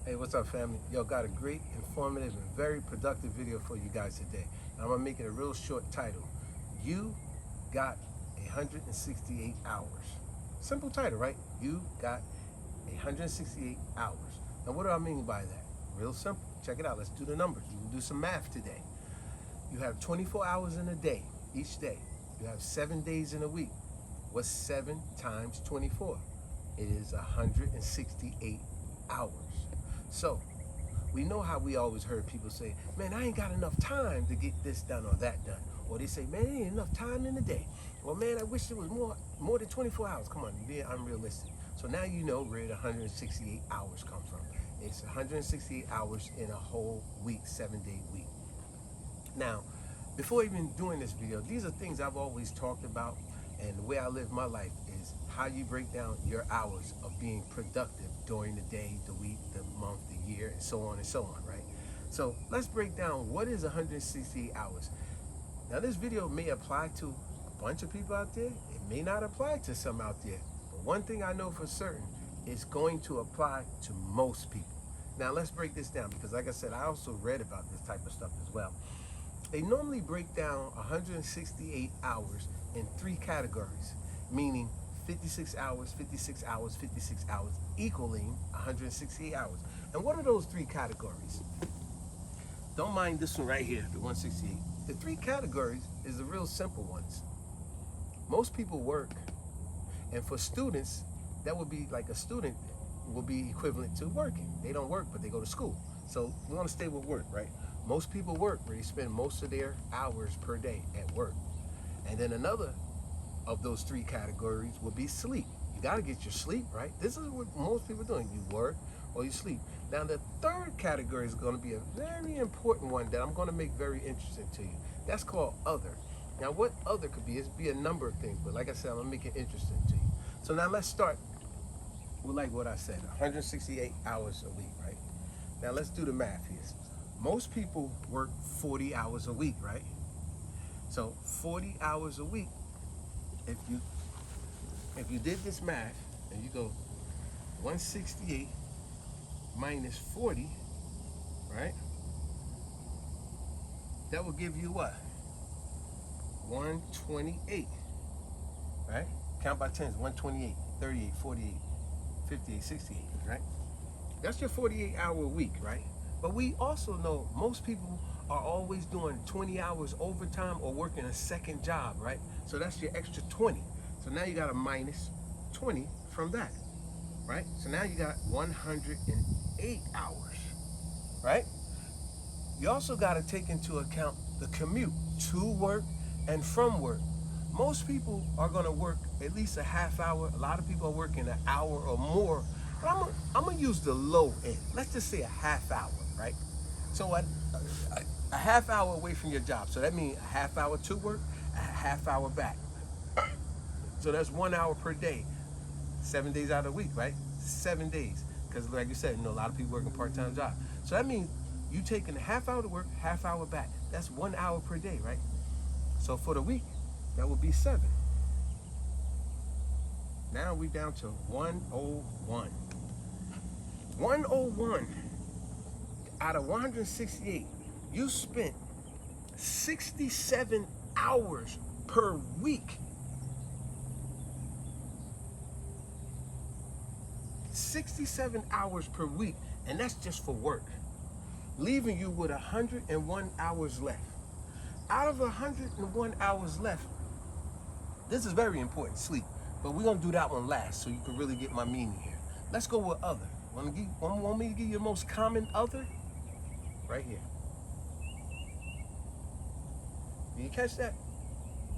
Hey, what's up, family? Yo, got a great, informative, and very productive video for you guys today. And I'm gonna make it a real short title. You got 168 hours. Simple title, right? You got 168 hours. Now, what do I mean by that? Real simple. Check it out. Let's do the numbers. We can do some math today. You have 24 hours in a day, each day. You have 7 days in a week. What's 7 times 24? It is 168 hours. So, we know how we always heard people say, man, I ain't got enough time to get this done or that done. Or they say, man, there ain't enough time in the day. Well, man, I wish it was more than 24 hours. Come on, be unrealistic. So now you know where the 168 hours come from. It's 168 hours in a whole week, 7-day week. Now, before even doing this video, these are things I've always talked about, and the way I live my life is how you break down your hours of being productive during the day, the week, the month, the year, and so on, right? So let's break down what is 168 hours. Now, this video may apply to a bunch of people out there. It may not apply to some out there. But one thing I know for certain, it's going to apply to most people. Now, let's break this down because, like I said, I also read about this type of stuff as well. They normally break down 168 hours in 3 categories, meaning 56 hours, 56 hours, 56 hours, equaling 168 hours. And what are those 3 categories? Don't mind this one right here, the 168. The 3 categories is the real simple ones. Most people work, and for students, that would be like a student will be equivalent to working. They don't work, but they go to school. So we want to stay with work, right? Most people work where they spend most of their hours per day at work. And then another of those 3 categories will be sleep. You got to get your sleep, right? This is what most people are doing. You work or you sleep. Now, the 3rd category is going to be a very important one that I'm going to make very interesting to you. That's called other. Now, what other could be? It's be a number of things, but like I said, I'm going to make it interesting to you. So now let's start with like what I said, 168 hours a week, right? Now, let's do the math here. Most people work 40 hours a week, right? So 40 hours a week, if you did this math and you go 168 minus 40, right? That will give you what? 128, right? Count by tens, 128, 38, 48, 58, 68, right? That's your 48-hour week, right? But we also know most people are always doing 20 hours overtime or working a second job, right? So that's your extra 20. So now you got a minus 20 from that, right? So now you got 108 hours, right? You also got to take into account the commute to work and from work. Most people are going to work at least a half hour. A lot of people are working an hour or more. But I'm gonna use the low end. Let's just say a half hour, right? So a half hour away from your job. So that means a half hour to work, a half hour back. So that's 1 hour per day, 7 days out of the week, right? 7 days. Because like you said, a lot of people working part-time job. So that means you taking a half hour to work, half hour back. That's 1 hour per day, right? So for the week, that would be 7. Now we down to 101. 101 out of 168, you spent 67 hours per week. 67 hours per week, and that's just for work, leaving you with 101 hours left. Out of 101 hours left, this is very important, sleep, but we're gonna do that one last so you can really get my meaning here. Let's go with other. Want me to give you the most common other? Right here. Did you catch that?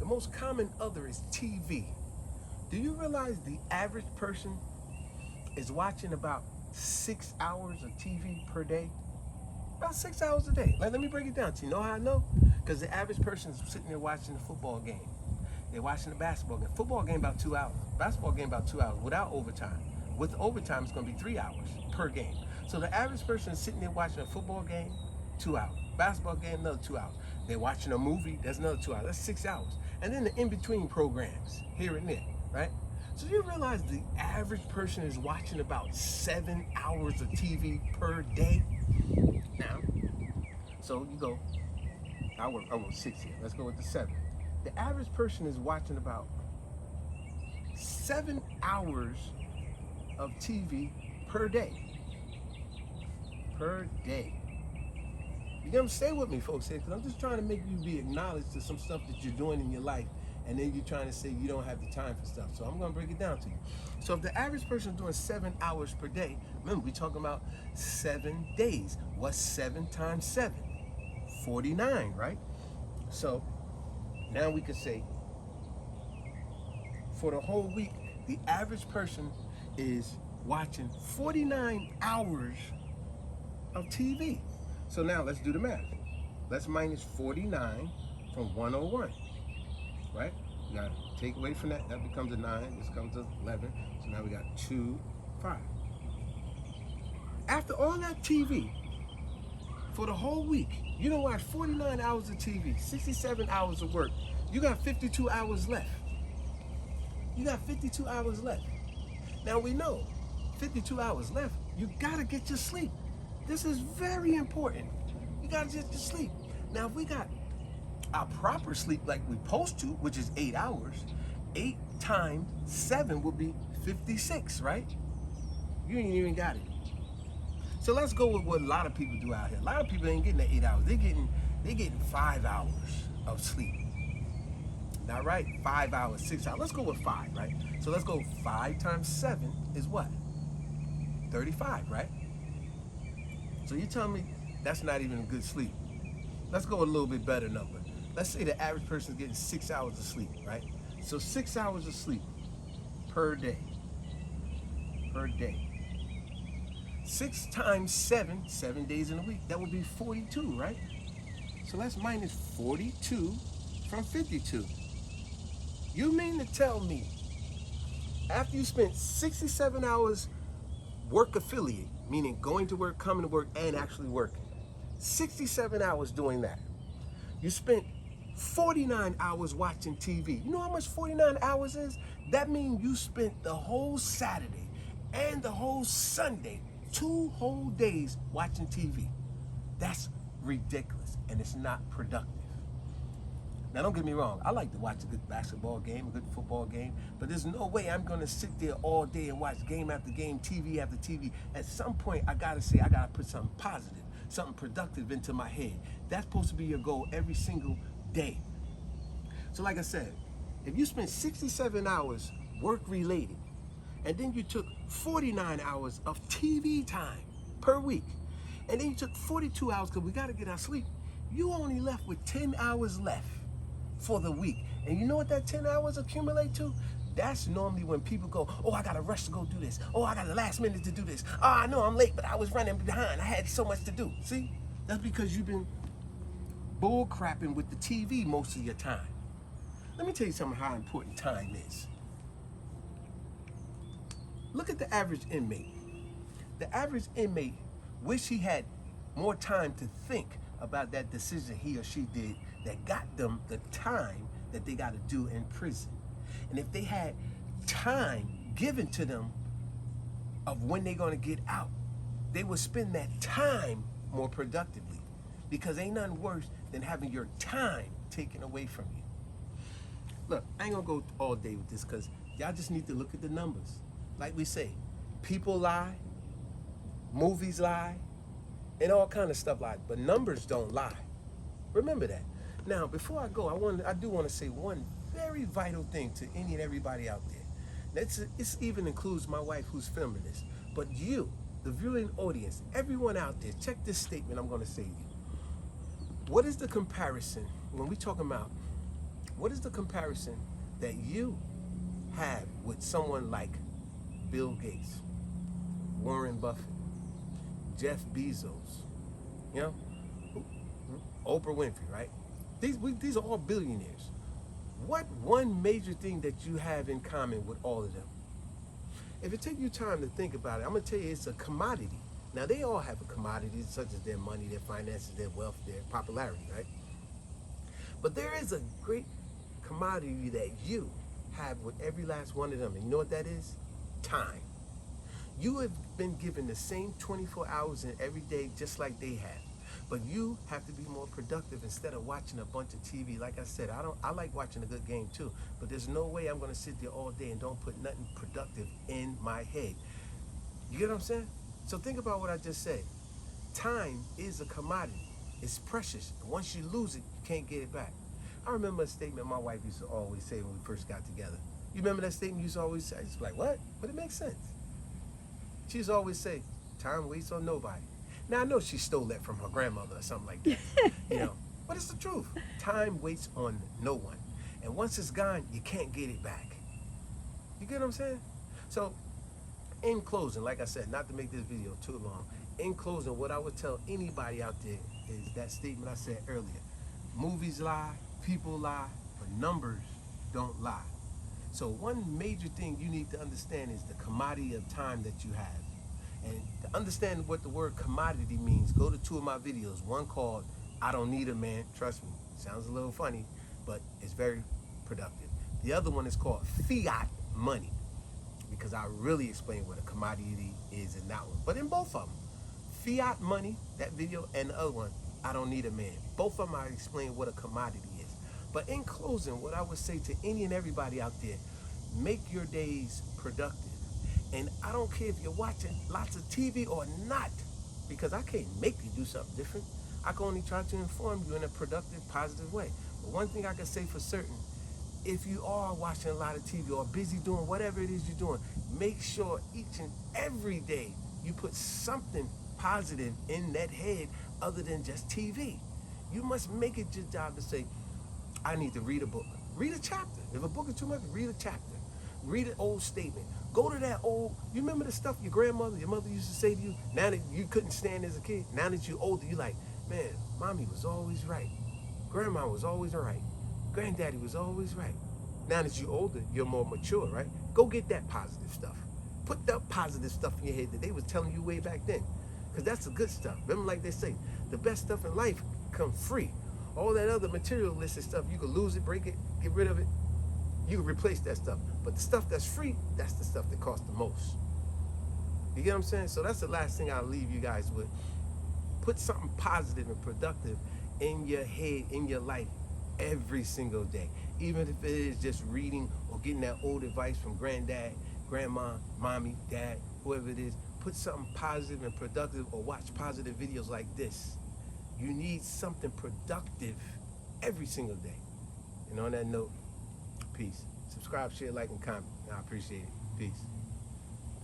The most common other is TV. Do you realize the average person is watching about 6 hours of TV per day? About 6 hours a day. Let me break it down to you. Know how I know? Because the average person is sitting there watching the football game. They're watching the basketball game. Football game about 2 hours. Basketball game about 2 hours without overtime. With overtime, it's going to be 3 hours per game. So the average person is sitting there watching a football game, 2 hours. Basketball game, another 2 hours. They're watching a movie, that's another 2 hours. That's 6 hours. And then the in-between programs, here and there, right? So you realize the average person is watching about 7 hours of TV per day? Now, so you go, I want 6 here. Let's go with the 7. The average person is watching about 7 hours of TV per day. Per day. You gotta stay with me, folks, here, because I'm just trying to make you be acknowledged to some stuff that you're doing in your life, and then you're trying to say you don't have the time for stuff. So I'm gonna break it down to you. So if the average person is doing 7 hours per day, remember we're talking about 7 days. What's 7 times 7? 49, right? So now we could say for the whole week, the average person is watching 49 hours of TV. So now let's do the math. Let's minus 49 from 101, right? Now take away from that, that becomes a 9, this comes to 11. So now we got 2, 5. After all that TV, for the whole week, you don't watch 49 hours of TV, 67 hours of work. You got 52 hours left. You got 52 hours left. Now we know, 52 hours left, you gotta get your sleep. This is very important. You gotta get your sleep. Now if we got our proper sleep like we're supposed to, which is 8 hours, 8 times 7 would be 56, right? You ain't even got it. So let's go with what a lot of people do out here. A lot of people ain't getting the 8 hours. They're getting 5 hours of sleep. Not right? 5 hours, 6 hours. Let's go with 5, right? So let's go 5 times 7 is what? 35, right? So you tell me that's not even a good sleep. Let's go with a little bit better number. Let's say the average person is getting 6 hours of sleep, right? So 6 hours of sleep per day. Per day. 6 times 7, 7 days in a week, that would be 42, right? So let's minus 42 from 52. You mean to tell me, after you spent 67 hours work affiliate, meaning going to work, coming to work, and actually working, 67 hours doing that, you spent 49 hours watching TV. You know how much 49 hours is? That means you spent the whole Saturday and the whole Sunday, 2 whole days watching TV. That's ridiculous, and it's not productive. Now, don't get me wrong. I like to watch a good basketball game, a good football game, but there's no way I'm going to sit there all day and watch game after game, TV after TV. At some point, I got to say, I got to put something positive, something productive into my head. That's supposed to be your goal every single day. So like I said, if you spend 67 hours work-related, and then you took 49 hours of TV time per week, and then you took 42 hours, because we got to get our sleep, you only left with 10 hours left for the week. And you know what that 10 hours accumulate to? That's normally when people go, oh, I got to rush to go do this. Oh, I got the last minute to do this. Oh, I know I'm late, but I was running behind. I had so much to do. See? That's because you've been bull crapping with the TV most of your time. Let me tell you something how important time is. Look at the average inmate. The average inmate wish he had more time to think about that decision he or she did that got them the time that they got to do in prison. And if they had time given to them of when they're going to get out, they would spend that time more productively, because ain't nothing worse than having your time taken away from you. Look, I ain't gonna go all day with this, because y'all just need to look at the numbers. Like we say, people lie, movies lie, and all kind of stuff lie, but numbers don't lie. Remember that. Now, before I go, I do want to say one very vital thing to any and everybody out there. It even includes my wife who's filming this. But you, the viewing audience, everyone out there, check this statement I'm going to say to you. What is the comparison, when we talking about, what is the comparison that you have with someone like Bill Gates, Warren Buffett, Jeff Bezos, you know, Oprah Winfrey, right? These are all billionaires. What one major thing that you have in common with all of them? If it takes you time to think about it, I'm going to tell you it's a commodity. Now, they all have a commodity, such as their money, their finances, their wealth, their popularity, right? But there is a great commodity that you have with every last one of them. And you know what that is? Time. You have been given the same 24 hours in every day just like they have. But you have to be more productive instead of watching a bunch of TV. Like I said, I like watching a good game too, but there's no way I'm gonna sit there all day and don't put nothing productive in my head. You get what I'm saying? So think about what I just said. Time is a commodity. It's precious. And once you lose it, you can't get it back. I remember a statement my wife used to always say when we first got together. You remember that statement you used to always say? I used to be like, what? But it makes sense. She used to always say, time waits on nobody. Now I know she stole that from her grandmother or something like that, you know, but it's the truth. Time waits on no one. And once it's gone, you can't get it back. You get what I'm saying? So in closing, like I said, not to make this video too long, in closing, what I would tell anybody out there is that statement I said earlier. Movies lie, people lie, but numbers don't lie. So one major thing you need to understand is the commodity of time that you have. And to understand what the word commodity means, go to two of my videos. One called I Don't Need a Man. Trust me, sounds a little funny, but it's very productive. The other one is called fiat money, because I really explain what a commodity is in that one. But in both of them, fiat money, that video, and the other one, I Don't Need a Man. Both of them I explain what a commodity is. But in closing, what I would say to any and everybody out there, make your days productive. And I don't care if you're watching lots of TV or not, because I can't make you do something different. I can only try to inform you in a productive, positive way. But one thing I can say for certain, if you are watching a lot of TV or busy doing whatever it is you're doing, make sure each and every day you put something positive in that head other than just TV. You must make it your job to say, I need to read a book. Read a chapter. If a book is too much, read a chapter. Read an old statement. Go to that old, you remember the stuff your grandmother, your mother used to say to you, now that you couldn't stand as a kid, now that you're older, you're like, man, mommy was always right. Grandma was always right. Granddaddy was always right. Now that you're older, you're more mature, right? Go get that positive stuff. Put that positive stuff in your head that they was telling you way back then. Because that's the good stuff. Remember, like they say, the best stuff in life comes free. All that other materialistic stuff, you can lose it, break it, get rid of it. You can replace that stuff. But the stuff that's free, that's the stuff that costs the most. You get what I'm saying? So that's the last thing I'll leave you guys with. Put something positive and productive in your head, in your life, every single day. Even if it is just reading or getting that old advice from granddad, grandma, mommy, dad, whoever it is. Put something positive and productive, or watch positive videos like this. You need something productive every single day. And on that note, peace. Subscribe, share, like, and comment. I appreciate it. Peace.